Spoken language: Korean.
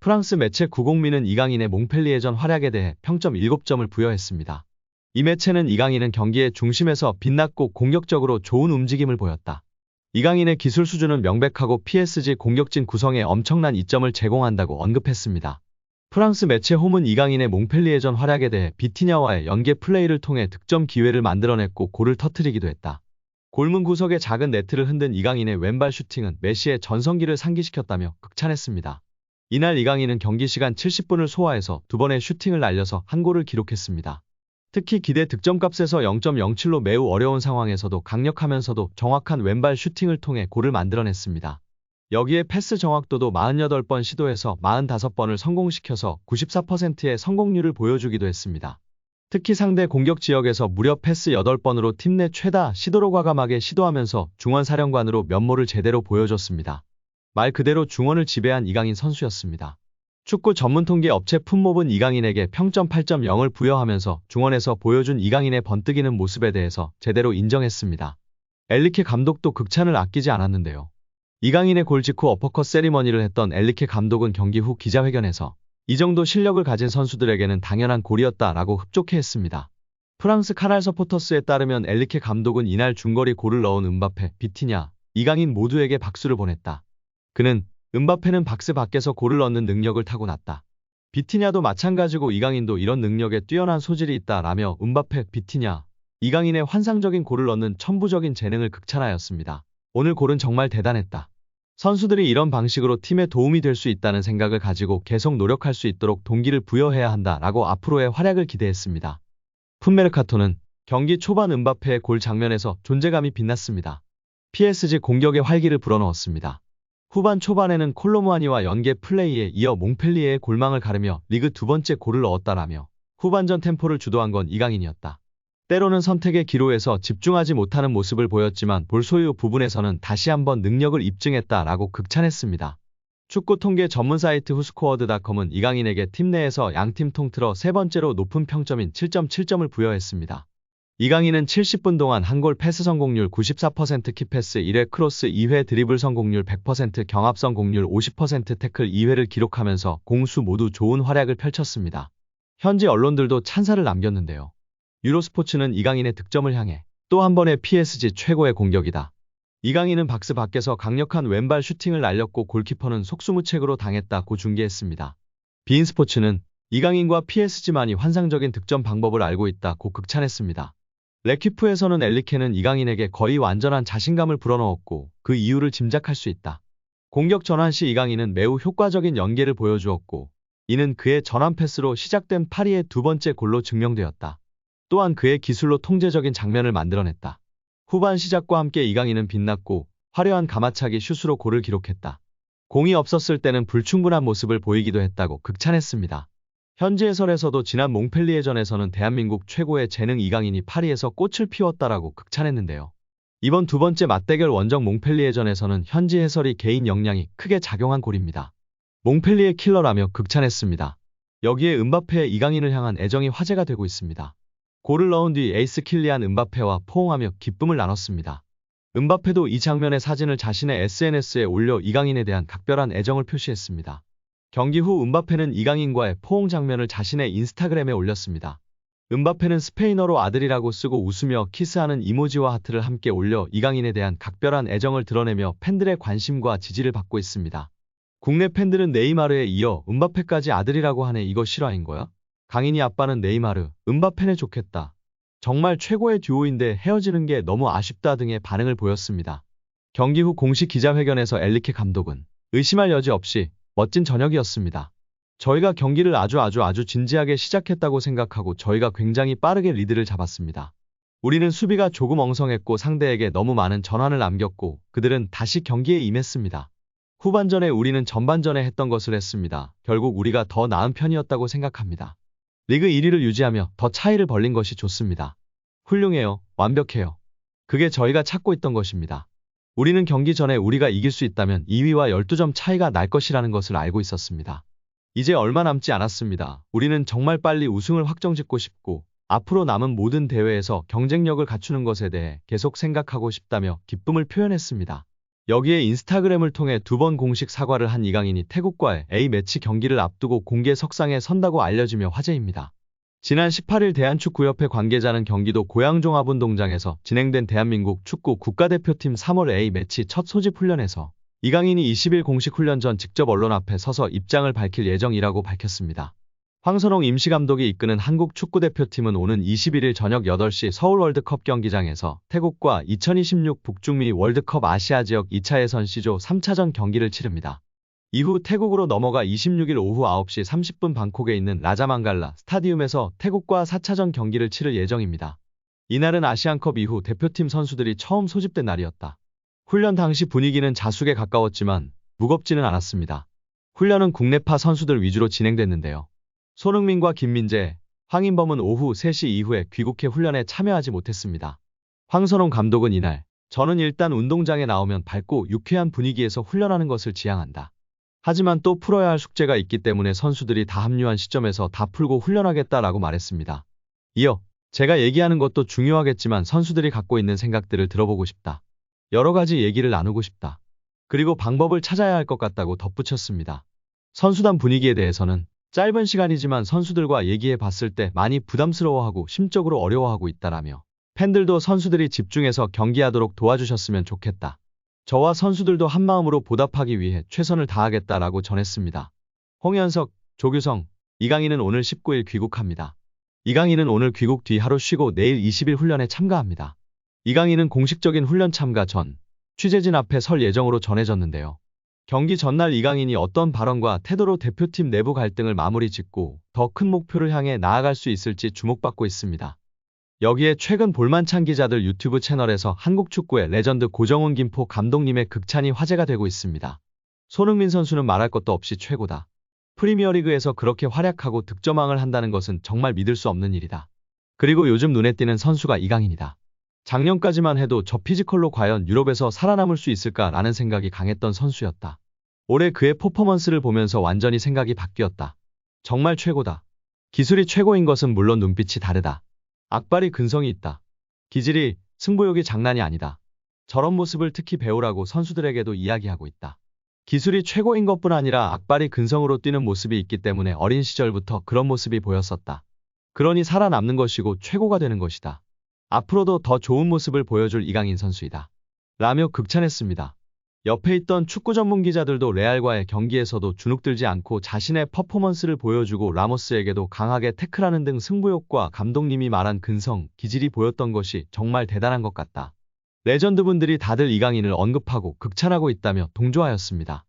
프랑스 매체 구공미는 이강인의 몽펠리에전 활약에 대해 평점 7점을 부여했습니다. 이 매체는 이강인은 경기의 중심에서 빛났고 공격적으로 좋은 움직임을 보였다. 이강인의 기술 수준은 명백하고 PSG 공격진 구성에 엄청난 이점을 제공한다고 언급했습니다. 프랑스 매체 홈은 이강인의 몽펠리에전 활약에 대해 비티냐와의 연계 플레이를 통해 득점 기회를 만들어냈고 골을 터뜨리기도 했다. 골문 구석에 작은 네트를 흔든 이강인의 왼발 슈팅은 메시의 전성기를 상기시켰다며 극찬했습니다. 이날 이강인은 경기 시간 70분을 소화해서 2번의 슈팅을 날려서 한 골을 기록했습니다. 특히 기대 득점값에서 0.07로 매우 어려운 상황에서도 강력하면서도 정확한 왼발 슈팅을 통해 골을 만들어냈습니다. 여기에 패스 정확도도 48번 시도해서 45번을 성공시켜서 94%의 성공률을 보여주기도 했습니다. 특히 상대 공격 지역에서 무려 패스 8번으로 팀 내 최다 시도로 과감하게 시도하면서 중원 사령관으로 면모를 제대로 보여줬습니다. 말 그대로 중원을 지배한 이강인 선수였습니다. 축구 전문 통계 업체 풋몹은 이강인에게 평점 8.0을 부여하면서 중원에서 보여준 이강인의 번뜩이는 모습에 대해서 제대로 인정했습니다. 엘리케 감독도 극찬을 아끼지 않았는데요. 이강인의 골 직후 어퍼컷 세리머니를 했던 엘리케 감독은 경기 후 기자회견에서 이 정도 실력을 가진 선수들에게는 당연한 골이었다라고 흡족해 했습니다. 프랑스 카날 서포터스에 따르면 엘리케 감독은 이날 중거리 골을 넣은 음바페, 비티냐, 이강인 모두에게 박수를 보냈다. 그는 음바페는 박스 밖에서 골을 넣는 능력을 타고났다. 비티냐도 마찬가지고 이강인도 이런 능력에 뛰어난 소질이 있다라며 음바페, 비티냐, 이강인의 환상적인 골을 넣는 천부적인 재능을 극찬하였습니다. 오늘 골은 정말 대단했다. 선수들이 이런 방식으로 팀에 도움이 될 수 있다는 생각을 가지고 계속 노력할 수 있도록 동기를 부여해야 한다라고 앞으로의 활약을 기대했습니다. 풋메르카토는 경기 초반 음바페의 골 장면에서 존재감이 빛났습니다. PSG 공격의 활기를 불어넣었습니다. 후반 초반에는 콜로무아니와 연계 플레이에 이어 몽펠리에의 골망을 가르며 리그 2번째 골을 넣었다라며 후반전 템포를 주도한 건 이강인이었다. 때로는 선택의 기로에서 집중하지 못하는 모습을 보였지만 볼 소유 부분에서는 다시 한번 능력을 입증했다라고 극찬했습니다. 축구 통계 전문 사이트 후스코어드.com은 이강인에게 팀 내에서 양팀 통틀어 세 번째로 높은 평점인 7.7점을 부여했습니다. 이강인은 70분 동안 한 골 패스 성공률 94%, 키패스 1회, 크로스 2회, 드리블 성공률 100%, 경합 성공률 50%, 태클 2회를 기록하면서 공수 모두 좋은 활약을 펼쳤습니다. 현지 언론들도 찬사를 남겼는데요. 유로스포츠는 이강인의 득점을 향해 또 한 번의 PSG 최고의 공격이다. 이강인은 박스 밖에서 강력한 왼발 슈팅을 날렸고 골키퍼는 속수무책으로 당했다고 중계했습니다. 비인스포츠는 이강인과 PSG만이 환상적인 득점 방법을 알고 있다고 극찬했습니다. 레퀴프에서는 엘리케는 이강인에게 거의 완전한 자신감을 불어넣었고 그 이유를 짐작할 수 있다. 공격 전환 시 이강인은 매우 효과적인 연계를 보여주었고 이는 그의 전환 패스로 시작된 파리의 2번째 골로 증명되었다. 또한 그의 기술로 통제적인 장면을 만들어냈다. 후반 시작과 함께 이강인은 빛났고 화려한 가마차기 슛으로 골을 기록했다. 공이 없었을 때는 불충분한 모습을 보이기도 했다고 극찬했습니다. 현지 해설에서도 지난 몽펠리에전에서는 대한민국 최고의 재능 이강인이 파리에서 꽃을 피웠다라고 극찬했는데요. 이번 2번째 맞대결 원정 몽펠리에전에서는 현지 해설이 개인 역량이 크게 작용한 골입니다. 몽펠리에 킬러라며 극찬했습니다. 여기에 음바페의 이강인을 향한 애정이 화제가 되고 있습니다. 골을 넣은 뒤 에이스 킬리안 음바페와 포옹하며 기쁨을 나눴습니다. 음바페도 이 장면의 사진을 자신의 SNS에 올려 이강인에 대한 각별한 애정을 표시했습니다. 경기 후 음바페는 이강인과의 포옹 장면을 자신의 인스타그램에 올렸습니다. 음바페는 스페인어로 아들이라고 쓰고 웃으며 키스하는 이모지와 하트를 함께 올려 이강인에 대한 각별한 애정을 드러내며 팬들의 관심과 지지를 받고 있습니다. 국내 팬들은 네이마르에 이어 음바페까지 아들이라고 하네. 이거 실화인 거야? 강인이 아빠는 네이마르, 음바페네 좋겠다. 정말 최고의 듀오인데 헤어지는 게 너무 아쉽다 등의 반응을 보였습니다. 경기 후 공식 기자회견에서 엘리케 감독은 의심할 여지 없이 멋진 저녁이었습니다. 저희가 경기를 아주 진지하게 시작했다고 생각하고 저희가 굉장히 빠르게 리드를 잡았습니다. 우리는 수비가 조금 엉성했고 상대에게 너무 많은 전환을 남겼고 그들은 다시 경기에 임했습니다. 후반전에 우리는 전반전에 했던 것을 했습니다. 결국 우리가 더 나은 편이었다고 생각합니다. 리그 1위를 유지하며 더 차이를 벌린 것이 좋습니다. 훌륭해요. 완벽해요. 그게 저희가 찾고 있던 것입니다. 우리는 경기 전에 우리가 이길 수 있다면 2위와 12점 차이가 날 것이라는 것을 알고 있었습니다. 이제 얼마 남지 않았습니다. 우리는 정말 빨리 우승을 확정짓고 싶고 앞으로 남은 모든 대회에서 경쟁력을 갖추는 것에 대해 계속 생각하고 싶다며 기쁨을 표현했습니다. 여기에 인스타그램을 통해 2번 공식 사과를 한 이강인이 태국과의 A매치 경기를 앞두고 공개석상에 선다고 알려지며 화제입니다. 지난 18일 대한축구협회 관계자는 경기도 고양종합운동장에서 진행된 대한민국 축구 국가대표팀 3월 A매치 첫 소집 훈련에서 이강인이 20일 공식 훈련 전 직접 언론 앞에 서서 입장을 밝힐 예정이라고 밝혔습니다. 황선홍 임시감독이 이끄는 한국 축구대표팀은 오는 21일 저녁 8시 서울 월드컵 경기장에서 태국과 2026 북중미 월드컵 아시아 지역 2차 예선 C조 3차전 경기를 치릅니다. 이후 태국으로 넘어가 26일 오후 9시 30분 방콕에 있는 라자망갈라 스타디움에서 태국과 4차전 경기를 치를 예정입니다. 이날은 아시안컵 이후 대표팀 선수들이 처음 소집된 날이었다. 훈련 당시 분위기는 자숙에 가까웠지만 무겁지는 않았습니다. 훈련은 국내파 선수들 위주로 진행됐는데요. 손흥민과 김민재, 황인범은 오후 3시 이후에 귀국해 훈련에 참여하지 못했습니다. 황선홍 감독은 이날, 저는 일단 운동장에 나오면 밝고 유쾌한 분위기에서 훈련하는 것을 지향한다. 하지만 또 풀어야 할 숙제가 있기 때문에 선수들이 다 합류한 시점에서 다 풀고 훈련하겠다라고 말했습니다. 이어, 제가 얘기하는 것도 중요하겠지만 선수들이 갖고 있는 생각들을 들어보고 싶다. 여러 가지 얘기를 나누고 싶다. 그리고 방법을 찾아야 할 것 같다고 덧붙였습니다. 선수단 분위기에 대해서는 짧은 시간이지만 선수들과 얘기해 봤을 때 많이 부담스러워하고 심적으로 어려워하고 있다라며 팬들도 선수들이 집중해서 경기하도록 도와주셨으면 좋겠다. 저와 선수들도 한마음으로 보답하기 위해 최선을 다하겠다라고 전했습니다. 홍현석, 조규성, 이강인은 오늘 19일 귀국합니다. 이강인은 오늘 귀국 뒤 하루 쉬고 내일 20일 훈련에 참가합니다. 이강인은 공식적인 훈련 참가 전 취재진 앞에 설 예정으로 전해졌는데요. 경기 전날 이강인이 어떤 발언과 태도로 대표팀 내부 갈등을 마무리 짓고 더 큰 목표를 향해 나아갈 수 있을지 주목받고 있습니다. 여기에 최근 볼만찬 기자들 유튜브 채널에서 한국 축구의 레전드 고정훈 김포 감독님의 극찬이 화제가 되고 있습니다. 손흥민 선수는 말할 것도 없이 최고다. 프리미어리그에서 그렇게 활약하고 득점왕을 한다는 것은 정말 믿을 수 없는 일이다. 그리고 요즘 눈에 띄는 선수가 이강인이다. 작년까지만 해도 저 피지컬로 과연 유럽에서 살아남을 수 있을까라는 생각이 강했던 선수였다. 올해 그의 퍼포먼스를 보면서 완전히 생각이 바뀌었다. 정말 최고다. 기술이 최고인 것은 물론 눈빛이 다르다. 악발이 근성이 있다. 기질이, 승부욕이 장난이 아니다. 저런 모습을 특히 배우라고 선수들에게도 이야기하고 있다. 기술이 최고인 것뿐 아니라 악발이 근성으로 뛰는 모습이 있기 때문에 어린 시절부터 그런 모습이 보였었다. 그러니 살아남는 것이고 최고가 되는 것이다. 앞으로도 더 좋은 모습을 보여줄 이강인 선수이다. 라며 극찬했습니다. 옆에 있던 축구 전문 기자들도 레알과의 경기에서도 주눅들지 않고 자신의 퍼포먼스를 보여주고 라모스에게도 강하게 태클하는 등 승부욕과 감독님이 말한 근성, 기질이 보였던 것이 정말 대단한 것 같다. 레전드분들이 다들 이강인을 언급하고 극찬하고 있다며 동조하였습니다.